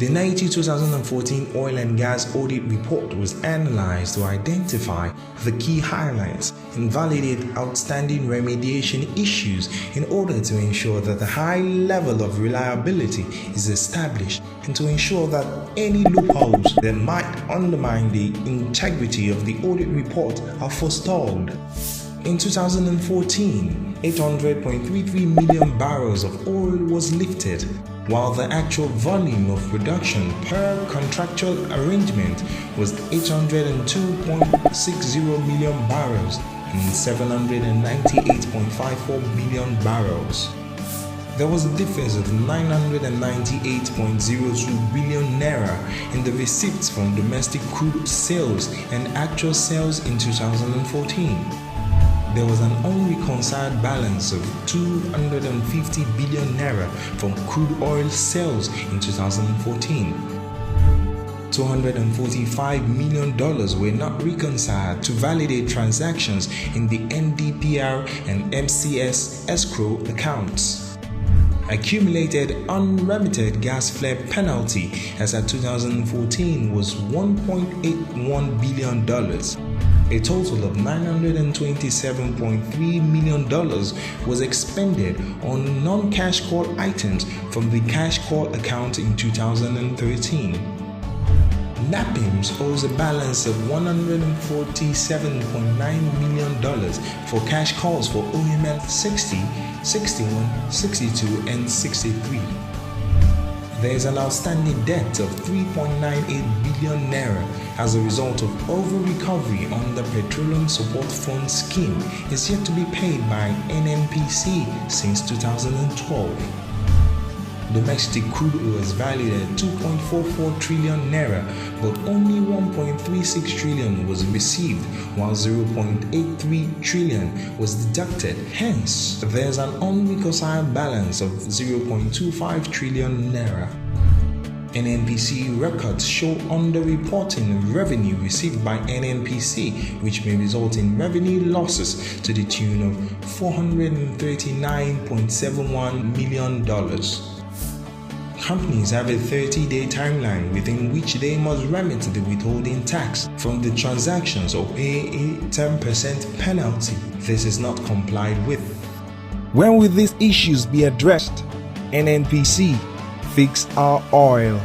The 2014 Oil and Gas Audit Report was analyzed to identify the key highlights and validate outstanding remediation issues in order to ensure that a high level of reliability is established and to ensure that any loopholes that might undermine the integrity of the audit report are forestalled. In 2014, 800.33 million barrels of oil was lifted, while the actual volume of production per contractual arrangement was 802.60 million barrels and 798.54 million barrels. There was a difference of 998.02 billion naira in the receipts from domestic crude sales and actual sales in 2014. There was an unreconciled balance of 250 billion naira from crude oil sales in 2014. $245 million were not reconciled to validate transactions in the NDPR and MCS escrow accounts. Accumulated unremitted gas flare penalty as at 2014 was $1.81 billion. A total of $927.3 million was expended on non-cash call items from the cash call account in 2013. NAPIMS owes a balance of $147.9 million for cash calls for OML 60, 61, 62, and 63. There is an outstanding debt of 3.98 billion naira as a result of over-recovery on the Petroleum Support Fund scheme is yet to be paid by NNPC since 2012. Domestic crude oil is valued at 2.44 trillion naira, but only 1.36 trillion was received, while 0.83 trillion was deducted. Hence, there is an unreconciled balance of 0.25 trillion naira. NNPC records show underreporting of revenue received by NNPC, which may result in revenue losses to the tune of $439.71 million. Companies have a 30-day timeline within which they must remit the withholding tax from the transactions or pay a 10% penalty. This is not complied with. When will these issues be addressed? NNPC, fix our oil.